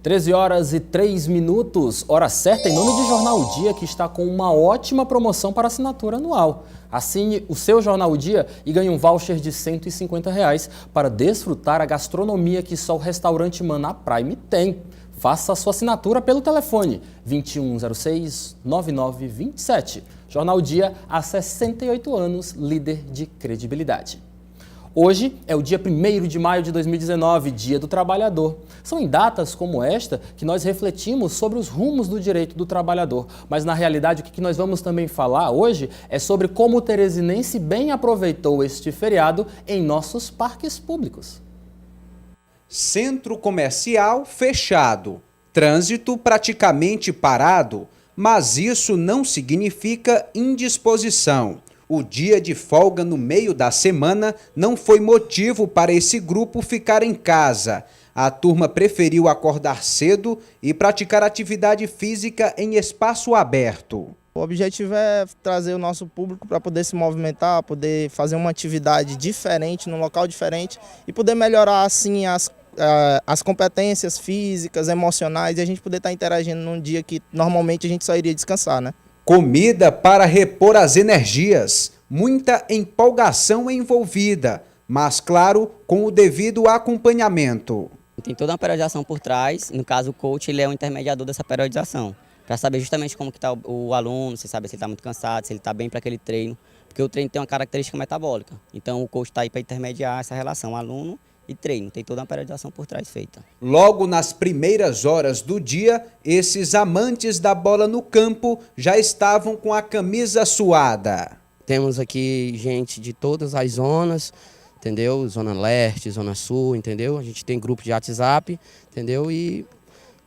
13 horas e 3 minutos, hora certa, em nome de Jornal O Dia, que está com uma ótima promoção para assinatura anual. Assine o seu Jornal O Dia e ganhe um voucher de R$ 150 para desfrutar a gastronomia que só o restaurante Maná Prime tem. Faça a sua assinatura pelo telefone 2106-9927. Jornal O Dia, há 68 anos, líder de credibilidade. Hoje é o dia 1º de maio de 2019, Dia do Trabalhador. São em datas como esta que nós refletimos sobre os rumos do direito do trabalhador. Mas, na realidade, o que nós vamos também falar hoje é sobre como o teresinense bem aproveitou este feriado em nossos parques públicos. Centro comercial fechado, trânsito praticamente parado, mas isso não significa indisposição. O dia de folga no meio da semana não foi motivo para esse grupo ficar em casa. A turma preferiu acordar cedo e praticar atividade física em espaço aberto. O objetivo é trazer o nosso público para poder se movimentar, poder fazer uma atividade diferente, num local diferente e poder melhorar assim as competências físicas, emocionais e a gente poder estar interagindo num dia que normalmente a gente só iria descansar, né? Comida para repor as energias, muita empolgação envolvida, mas claro, com o devido acompanhamento. Tem toda uma periodização por trás, no caso o coach ele é o intermediador dessa periodização, para saber justamente como que está o aluno, se sabe se ele está muito cansado, se ele está bem para aquele treino, porque o treino tem uma característica metabólica, então o coach está aí para intermediar essa relação aluno e treino, tem toda uma periodização por trás feita. Logo nas primeiras horas do dia, esses amantes da bola no campo já estavam com a camisa suada. Temos aqui gente de todas as zonas, entendeu? Zona Leste, Zona Sul, entendeu? A gente tem grupo de WhatsApp, entendeu? E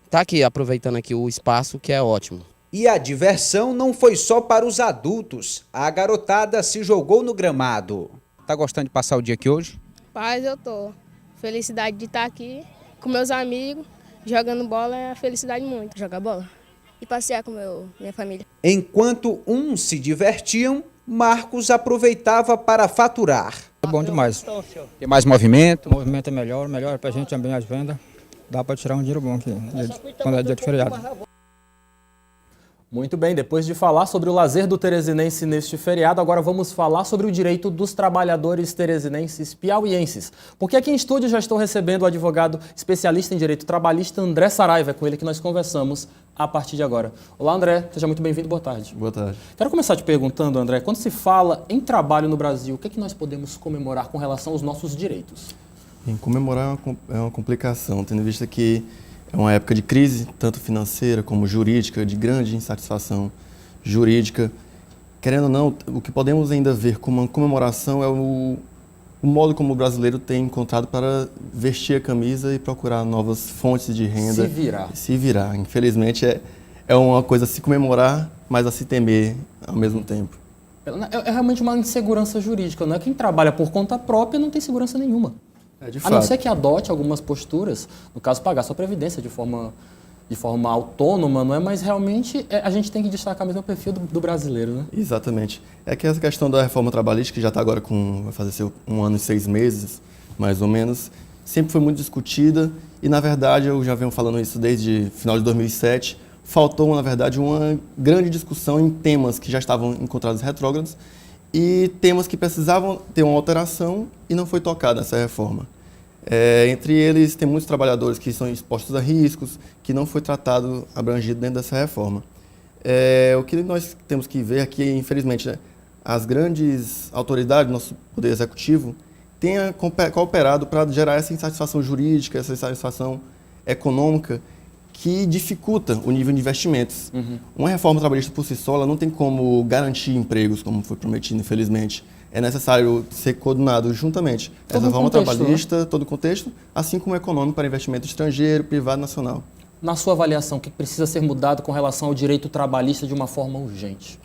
tá aqui aproveitando aqui o espaço, que é ótimo. E a diversão não foi só para os adultos, a garotada se jogou no gramado. Tá gostando de passar o dia aqui hoje? Paz, eu tô. Felicidade de estar aqui com meus amigos, jogando bola é a felicidade muito. Jogar bola e passear com minha família. Enquanto uns se divertiam, Marcos aproveitava para faturar. É bom demais. Tem mais movimento? O movimento é melhor pra gente também as vendas. Dá para tirar um dinheiro bom aqui, quando é dia de feriado. Muito bem, depois de falar sobre o lazer do teresinense neste feriado, agora vamos falar sobre o direito dos trabalhadores teresinenses piauienses. Porque aqui em estúdio já estou recebendo o advogado especialista em direito trabalhista André Saraiva, é com ele que nós conversamos a partir de agora. Olá, André, seja muito bem-vindo, boa tarde. Boa tarde. Quero começar te perguntando, André, quando se fala em trabalho no Brasil, o que é que nós podemos comemorar com relação aos nossos direitos? Em comemorar é uma complicação, tendo em vista que é uma época de crise, tanto financeira como jurídica, de grande insatisfação jurídica. Querendo ou não, o que podemos ainda ver como uma comemoração é o modo como o brasileiro tem encontrado para vestir a camisa e procurar novas fontes de renda. Se virar. Infelizmente, é uma coisa a se comemorar, mas a se temer ao mesmo tempo. É realmente uma insegurança jurídica, não é? Quem trabalha por conta própria não tem segurança nenhuma. A não ser que adote algumas posturas, no caso, pagar sua previdência de forma autônoma, não é? Mas realmente a gente tem que destacar mesmo o perfil do brasileiro, né? Exatamente. É que essa questão da reforma trabalhista, que já está agora vai fazer 1 ano e 6 meses, mais ou menos, sempre foi muito discutida e, na verdade, eu já venho falando isso desde final de 2007, faltou, na verdade, uma grande discussão em temas que já estavam encontrados retrógrados e temas que precisavam ter uma alteração e não foi tocada essa reforma. Entre eles, tem muitos trabalhadores que são expostos a riscos, que não foi tratado, abrangido dentro dessa reforma. O que nós temos que ver aqui, infelizmente, né, as grandes autoridades do nosso Poder Executivo têm cooperado para gerar essa insatisfação jurídica, essa insatisfação econômica, que dificulta o nível de investimentos. Uma reforma trabalhista por si só, ela não tem como garantir empregos, como foi prometido, infelizmente. É necessário ser coordenado juntamente. Essa reforma trabalhista, né? Todo o contexto, assim como o econômico para investimento estrangeiro, privado, nacional. Na sua avaliação, o que precisa ser mudado com relação ao direito trabalhista de uma forma urgente?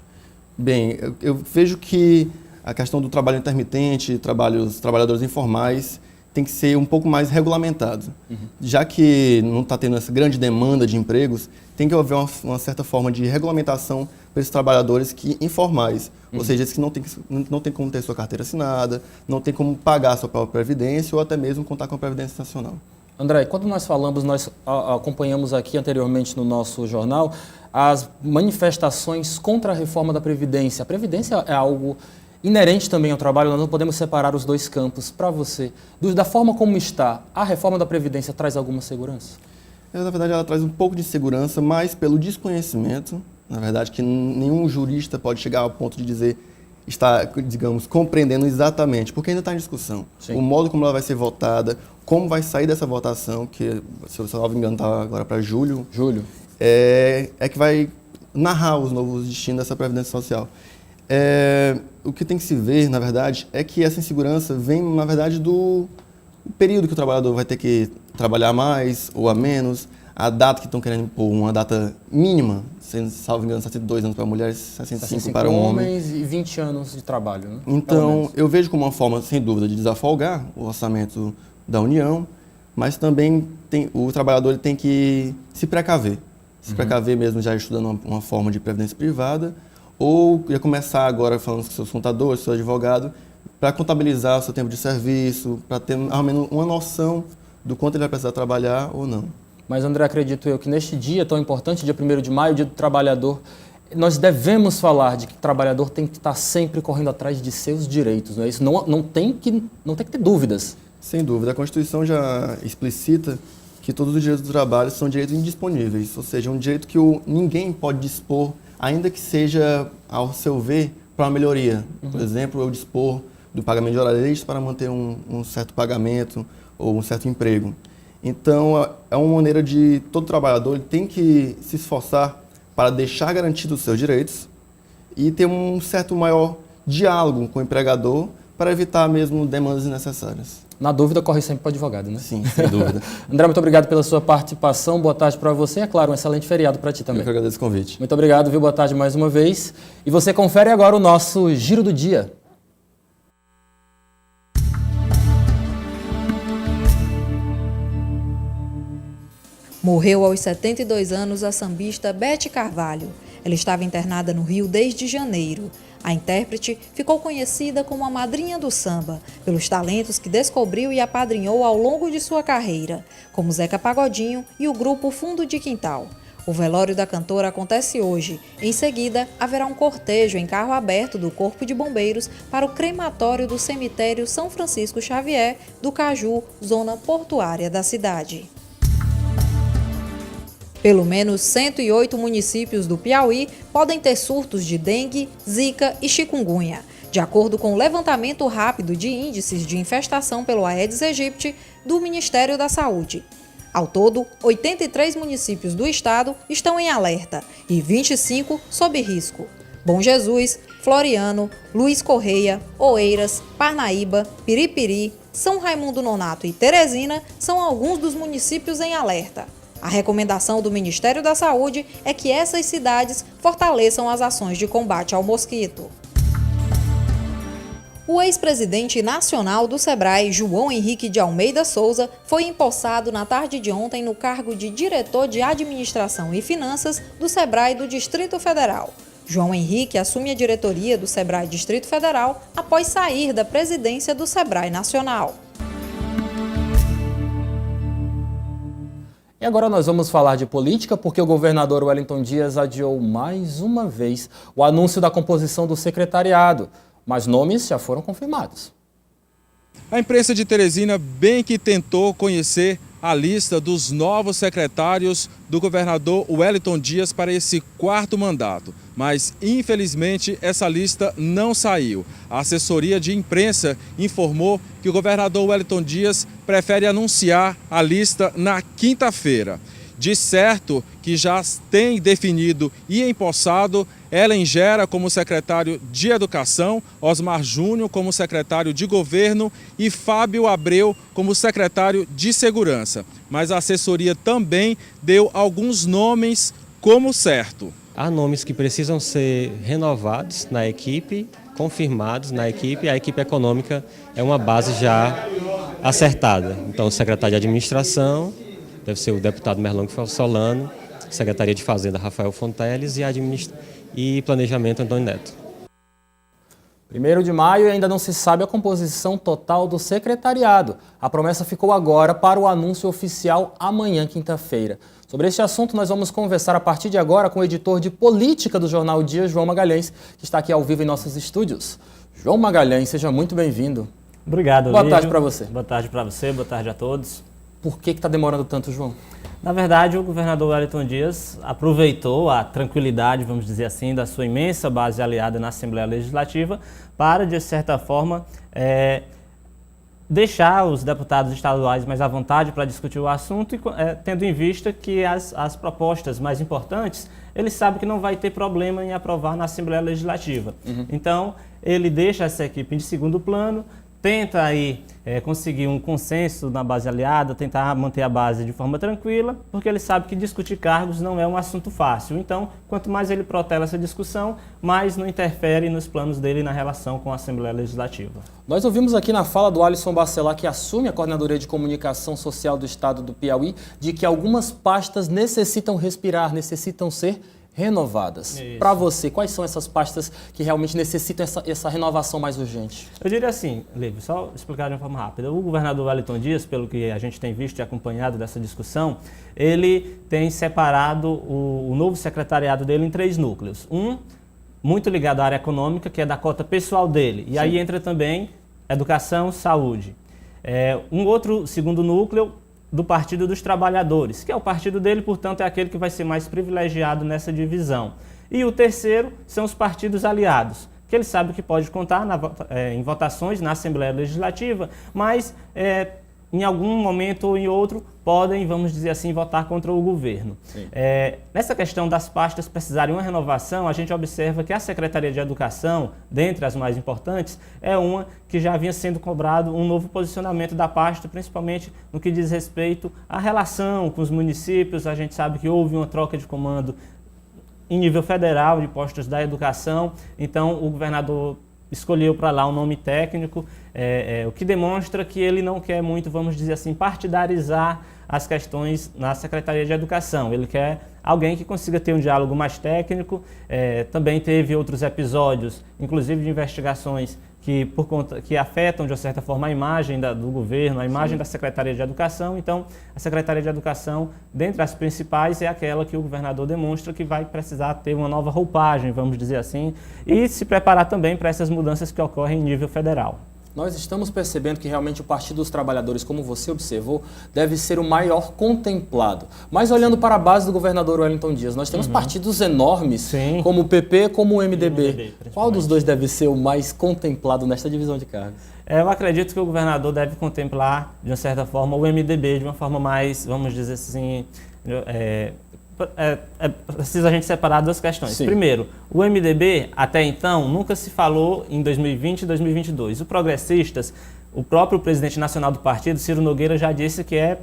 Bem, eu vejo que a questão do trabalho intermitente, trabalhadores informais, tem que ser um pouco mais regulamentado. Já que não está tendo essa grande demanda de empregos, tem que haver uma certa forma de regulamentação para esses trabalhadores informais, ou seja, esses que não tem como ter sua carteira assinada, não tem como pagar a sua própria previdência ou até mesmo contar com a Previdência Nacional. André, quando nós falamos, nós acompanhamos aqui anteriormente no nosso jornal as manifestações contra a reforma da Previdência. A Previdência é algo inerente também ao trabalho, nós não podemos separar os dois campos. Para você, da forma como está, a reforma da Previdência traz alguma segurança? Na verdade, ela traz um pouco de segurança, mas pelo desconhecimento, na verdade, que nenhum jurista pode chegar ao ponto de dizer, está, digamos, compreendendo exatamente, porque ainda está em discussão. Sim. O modo como ela vai ser votada, como vai sair dessa votação, que, se eu não me engano, está agora para julho. É que vai narrar os novos destinos dessa Previdência Social. O que tem que se ver, na verdade, é que essa insegurança vem, na verdade, do período que o trabalhador vai ter que trabalhar mais ou a menos, a data que estão querendo impor, uma data mínima, salvo engano, 62 anos para mulheres, 65 para homens e 20 anos de trabalho, né? Então, eu vejo como uma forma, sem dúvida, de desafolgar o orçamento da União, mas também o trabalhador ele tem que se precaver. Se precaver mesmo já estudando uma forma de previdência privada, ou já começar agora falando com seus contadores, seu advogado, para contabilizar o seu tempo de serviço, para ter ao menos uma noção do quanto ele vai precisar trabalhar ou não. Mas, André, acredito eu que neste dia tão importante, dia 1º de maio, dia do trabalhador, nós devemos falar de que o trabalhador tem que estar sempre correndo atrás de seus direitos, não é isso? Não tem que ter dúvidas. Sem dúvida. A Constituição já explicita que todos os direitos do trabalho são direitos indisponíveis, ou seja, um direito que ninguém pode dispor, ainda que seja, ao seu ver, para uma melhoria. Por exemplo, eu dispor do pagamento de horários extras para manter um certo pagamento ou um certo emprego. Então, é uma maneira de todo trabalhador ele tem que se esforçar para deixar garantidos os seus direitos e ter um certo maior diálogo com o empregador para evitar mesmo demandas desnecessárias. Na dúvida, corre sempre para o advogado, né? Sim, sem dúvida. André, muito obrigado pela sua participação. Boa tarde para você. É claro, um excelente feriado para ti também. Eu que agradeço o convite. Muito obrigado, viu? Boa tarde mais uma vez. E você confere agora o nosso Giro do Dia. Morreu aos 72 anos a sambista Bete Carvalho. Ela estava internada no Rio desde janeiro. A intérprete ficou conhecida como a madrinha do samba, pelos talentos que descobriu e apadrinhou ao longo de sua carreira, como Zeca Pagodinho e o grupo Fundo de Quintal. O velório da cantora acontece hoje. Em seguida, haverá um cortejo em carro aberto do Corpo de Bombeiros para o crematório do cemitério São Francisco Xavier, do Caju, zona portuária da cidade. Pelo menos 108 municípios do Piauí podem ter surtos de dengue, zika e chikungunya, de acordo com o levantamento rápido de índices de infestação pelo Aedes aegypti do Ministério da Saúde. Ao todo, 83 municípios do estado estão em alerta e 25 sob risco. Bom Jesus, Floriano, Luiz Correia, Oeiras, Parnaíba, Piripiri, São Raimundo Nonato e Teresina são alguns dos municípios em alerta. A recomendação do Ministério da Saúde é que essas cidades fortaleçam as ações de combate ao mosquito. O ex-presidente nacional do SEBRAE, João Henrique de Almeida Souza, foi empossado na tarde de ontem no cargo de diretor de Administração e Finanças do SEBRAE do Distrito Federal. João Henrique assume a diretoria do SEBRAE Distrito Federal após sair da presidência do SEBRAE Nacional. E agora nós vamos falar de política, porque o governador Wellington Dias adiou mais uma vez o anúncio da composição do secretariado, mas nomes já foram confirmados. A imprensa de Teresina bem que tentou conhecer a lista dos novos secretários do governador Wellington Dias para esse 4º mandato, mas infelizmente essa lista não saiu. A assessoria de imprensa informou que o governador Wellington Dias prefere anunciar a lista na quinta-feira. De certo que já tem definido e empossado Ellen Gera como secretário de Educação, Osmar Júnior como secretário de Governo e Fábio Abreu como secretário de Segurança. Mas a assessoria também deu alguns nomes como certo. Há nomes que precisam ser renovados na equipe, confirmados na equipe. A equipe econômica é uma base já acertada. Então, o secretário de Administração deve ser o deputado Merlong Solano, Secretaria de Fazenda Rafael Fonteles e Planejamento Antônio Neto. 1º de maio e ainda não se sabe a composição total do secretariado. A promessa ficou agora para o anúncio oficial amanhã, quinta-feira. Sobre este assunto, nós vamos conversar a partir de agora com o editor de política do Jornal Dia, João Magalhães, que está aqui ao vivo em nossos estúdios. João Magalhães, seja muito bem-vindo. Obrigado, Boa tarde para você. Boa tarde para você, boa tarde a todos. Por que está demorando tanto, João? Na verdade, o governador Wellington Dias aproveitou a tranquilidade, vamos dizer assim, da sua imensa base aliada na Assembleia Legislativa para, de certa forma, deixar os deputados estaduais mais à vontade para discutir o assunto, e tendo em vista que as propostas mais importantes, ele sabe que não vai ter problema em aprovar na Assembleia Legislativa. Então, ele deixa essa equipe de segundo plano, tenta aí conseguir um consenso na base aliada, tentar manter a base de forma tranquila, porque ele sabe que discutir cargos não é um assunto fácil. Então, quanto mais ele protela essa discussão, mais não interfere nos planos dele na relação com a Assembleia Legislativa. Nós ouvimos aqui na fala do Alisson Bacelar, que assume a Coordenadoria de Comunicação Social do Estado do Piauí, de que algumas pastas necessitam respirar, necessitam ser renovadas. Para você, quais são essas pastas que realmente necessitam essa renovação mais urgente? Eu diria assim, Lívio, só explicar de uma forma rápida. O governador Wellington Dias, pelo que a gente tem visto e acompanhado dessa discussão, ele tem separado o novo secretariado dele em 3 núcleos. Um, muito ligado à área econômica, que é da cota pessoal dele. E aí entra também educação, saúde. Um outro segundo núcleo do Partido dos Trabalhadores, que é o partido dele, portanto, é aquele que vai ser mais privilegiado nessa divisão. E o terceiro são os partidos aliados, que ele sabe que pode contar em votações na Assembleia Legislativa, mas em algum momento ou em outro podem, vamos dizer assim, votar contra o governo. Nessa questão das pastas precisarem de uma renovação, a gente observa que a Secretaria de Educação, dentre as mais importantes, é uma que já vinha sendo cobrado um novo posicionamento da pasta, principalmente no que diz respeito à relação com os municípios. A gente sabe que houve uma troca de comando em nível federal de postos da educação, então o governador escolheu para lá um nome técnico, o que demonstra que ele não quer muito, vamos dizer assim, partidarizar as questões na Secretaria de Educação. Ele quer alguém que consiga ter um diálogo mais técnico. Também teve outros episódios, inclusive de investigações que afetam, de uma certa forma, a imagem do governo, a imagem da Secretaria de Educação. Então, a Secretaria de Educação, dentre as principais, é aquela que o governador demonstra que vai precisar ter uma nova roupagem, vamos dizer assim, e se preparar também para essas mudanças que ocorrem em nível federal. Nós estamos percebendo que realmente o Partido dos Trabalhadores, como você observou, deve ser o maior contemplado. Mas olhando para a base do governador Wellington Dias, nós temos partidos enormes, como o PP, como o MDB. Qual dos dois deve ser o mais contemplado nesta divisão de cargos? Eu acredito que o governador deve contemplar, de uma certa forma, o MDB de uma forma mais, vamos dizer assim, precisa a gente separar 2 questões. Sim. Primeiro, o MDB, até então, nunca se falou em 2020 e 2022. O Progressistas, o próprio presidente nacional do partido, Ciro Nogueira, já disse que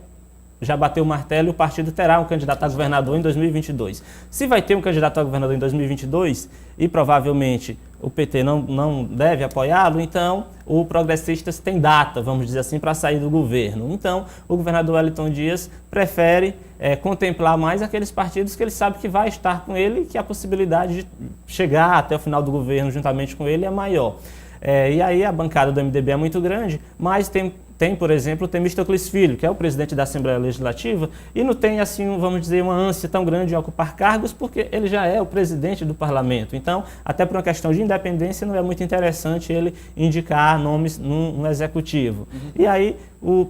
já bateu o martelo e o partido terá um candidato a governador em 2022. Se vai ter um candidato a governador em 2022 e provavelmente o PT não deve apoiá-lo, então o Progressistas tem data, vamos dizer assim, para sair do governo. Então o governador Wellington Dias prefere contemplar mais aqueles partidos que ele sabe que vai estar com ele e que a possibilidade de chegar até o final do governo juntamente com ele é maior. E aí a bancada do MDB é muito grande, mas tem, por exemplo, o Temístocles Filho, que é o presidente da Assembleia Legislativa, e não tem, assim, vamos dizer, uma ânsia tão grande de ocupar cargos, porque ele já é o presidente do parlamento. Então, até por uma questão de independência, não é muito interessante ele indicar nomes no executivo. E aí,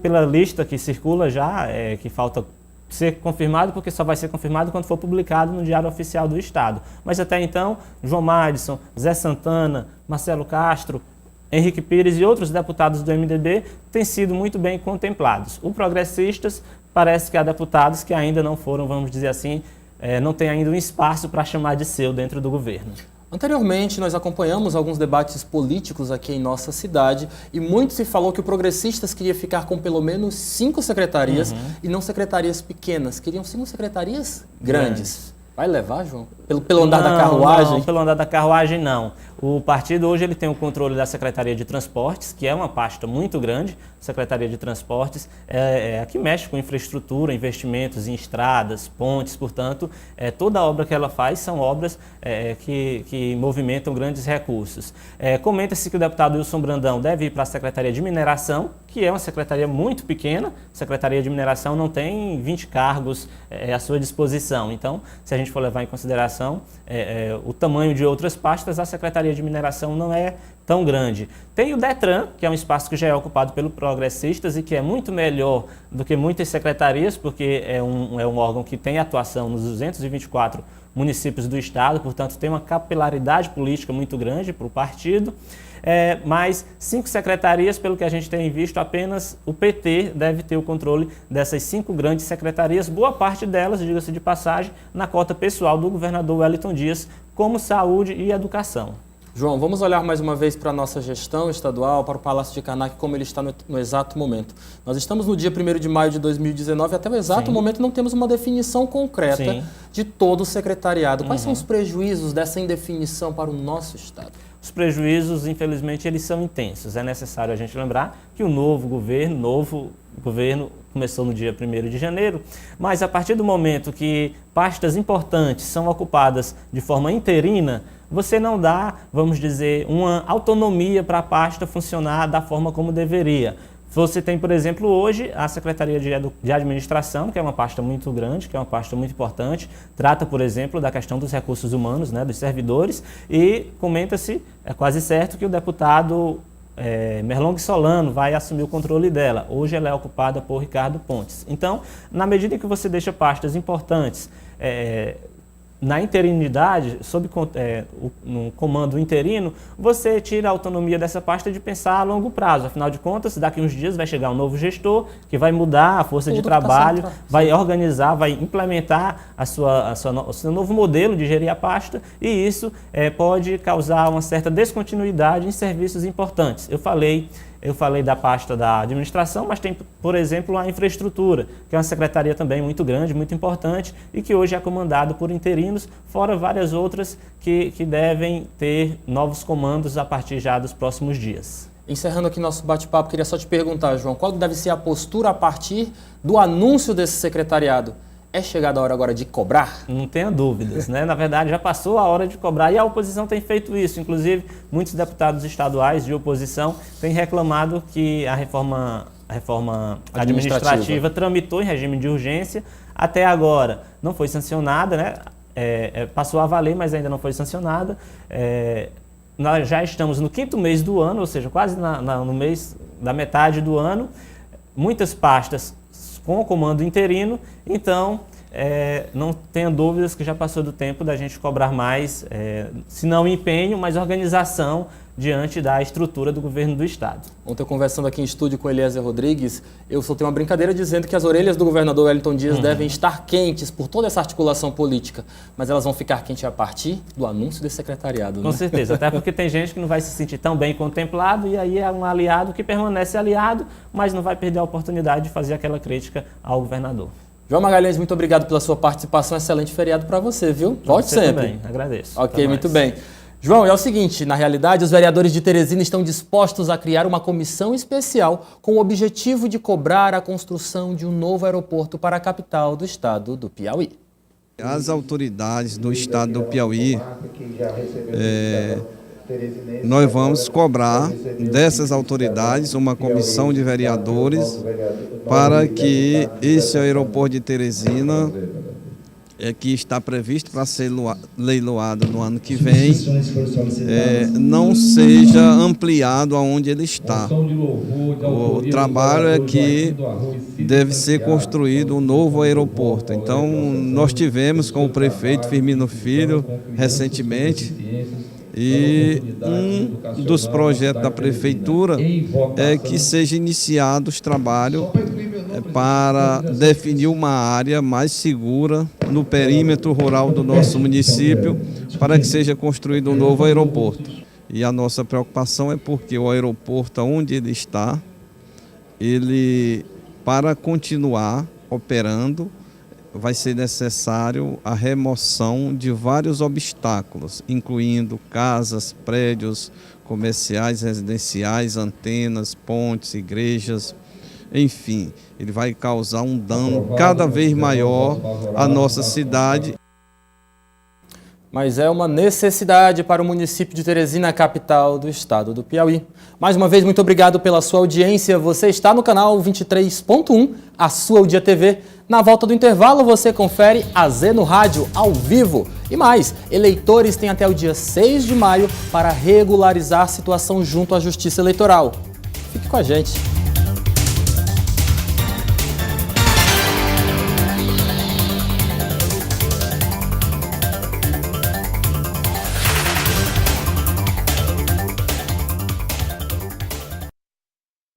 pela lista que circula já, que falta ser confirmado, porque só vai ser confirmado quando for publicado no Diário Oficial do Estado. Mas até então, João Madison, Zé Santana, Marcelo Castro, Henrique Pires e outros deputados do MDB têm sido muito bem contemplados. O Progressistas, parece que há deputados que ainda não foram, vamos dizer assim, não tem ainda um espaço para chamar de seu dentro do governo. Anteriormente, nós acompanhamos alguns debates políticos aqui em nossa cidade e muito se falou que o Progressistas queria ficar com pelo menos 5 secretarias e não secretarias pequenas. Queriam 5 secretarias grandes. Vai levar, João? Pelo andar da carruagem? Não, pelo andar da carruagem não. O partido hoje ele tem o controle da Secretaria de Transportes, que é uma pasta muito grande. A Secretaria de Transportes é a que mexe com infraestrutura, investimentos em estradas, pontes, portanto, toda a obra que ela faz são obras que movimentam grandes recursos. Comenta-se que o deputado Wilson Brandão deve ir para a Secretaria de Mineração, que é uma secretaria muito pequena. A Secretaria de Mineração não tem 20 cargos à sua disposição. Então, se a gente for levar em consideração o tamanho de outras pastas, a Secretaria de Mineração não é tão grande. Tem o Detran, que é um espaço que já é ocupado pelos progressistas e que é muito melhor do que muitas secretarias, porque é um órgão que tem atuação nos 224 municípios do estado, portanto tem uma capilaridade política muito grande para o partido. Mas 5 secretarias, pelo que a gente tem visto, apenas o PT deve ter o controle dessas 5 grandes secretarias, boa parte delas, diga-se de passagem, na cota pessoal do governador Wellington Dias, como saúde e educação. João, vamos olhar mais uma vez para a nossa gestão estadual, para o Palácio de Karnak, como ele está no exato momento. Nós estamos no dia 1º de maio de 2019, até o exato momento não temos uma definição concreta de todo o secretariado. Quais são os prejuízos dessa indefinição para o nosso estado? Os prejuízos, infelizmente, eles são intensos. É necessário a gente lembrar que o novo governo começou no dia 1º de janeiro, mas a partir do momento que pastas importantes são ocupadas de forma interina, você não dá, vamos dizer, uma autonomia para a pasta funcionar da forma como deveria. Você tem, por exemplo, hoje a Secretaria de Administração, que é uma pasta muito grande, que é uma pasta muito importante, trata, por exemplo, da questão dos recursos humanos, né, dos servidores, e comenta-se, é quase certo, que o deputado Merlong Solano vai assumir o controle dela. Hoje ela é ocupada por Ricardo Pontes. Então, na medida em que você deixa pastas importantes na interinidade, no comando interino, você tira a autonomia dessa pasta de pensar a longo prazo. Afinal de contas, daqui uns dias vai chegar um novo gestor que vai mudar a força de trabalho, vai organizar, vai implementar o seu novo modelo de gerir a pasta, e isso pode causar uma certa descontinuidade em serviços importantes. Eu falei da pasta da administração, mas tem, por exemplo, a infraestrutura, que é uma secretaria também muito grande, muito importante, e que hoje é comandado por interinos, fora várias outras que devem ter novos comandos a partir já dos próximos dias. Encerrando aqui nosso bate-papo, queria só te perguntar, João, qual deve ser a postura a partir do anúncio desse secretariado? É chegada a hora agora de cobrar? Não tenha dúvidas, né? Na verdade, já passou a hora de cobrar e a oposição tem feito isso. Inclusive, muitos deputados estaduais de oposição têm reclamado que a reforma administrativa tramitou em regime de urgência. Até agora não foi sancionada, né? Passou a valer, mas ainda não foi sancionada. Nós já estamos no 5º mês do ano, ou seja, quase no mês da metade do ano. Muitas pastas com o comando interino, então não tenha dúvidas que já passou do tempo da gente cobrar mais, se não empenho, mas organização diante da estrutura do governo do estado. Ontem, conversando aqui em estúdio com Eliezer Rodrigues, eu soltei uma brincadeira dizendo que as orelhas do governador Wellington Dias devem estar quentes por toda essa articulação política, mas elas vão ficar quentes a partir do anúncio desse secretariado. Com certeza, até porque tem gente que não vai se sentir tão bem contemplado, e aí é um aliado que permanece aliado, mas não vai perder a oportunidade de fazer aquela crítica ao governador. João Magalhães, muito obrigado pela sua participação, excelente feriado para você, viu? Volte sempre. Também, agradeço. Ok, muito bem. João, é o seguinte, na realidade, os vereadores de Teresina estão dispostos a criar uma comissão especial com o objetivo de cobrar a construção de um novo aeroporto para a capital do estado do Piauí. As autoridades do estado do Piauí, nós vamos cobrar dessas autoridades uma comissão de vereadores para que esse aeroporto de Teresina, que está previsto para ser leiloado no ano que vem, não seja ampliado aonde ele está. O trabalho é que deve ser construído um novo aeroporto. Então, nós tivemos com o prefeito Firmino Filho recentemente, e um dos projetos da prefeitura é que seja iniciado os trabalhos para definir uma área mais segura no perímetro rural do nosso município para que seja construído um novo aeroporto. E a nossa preocupação é porque o aeroporto, onde ele está, para continuar operando, vai ser necessário a remoção de vários obstáculos, incluindo casas, prédios comerciais, residenciais, antenas, pontes, igrejas, enfim, ele vai causar um dano cada vez maior à nossa cidade. Mas é uma necessidade para o município de Teresina, capital do estado do Piauí. Mais uma vez, muito obrigado pela sua audiência. Você está no canal 23.1, a sua O Dia TV. Na volta do intervalo, você confere a Z no Rádio, ao vivo. E mais, eleitores têm até o dia 6 de maio para regularizar a situação junto à Justiça Eleitoral. Fique com a gente.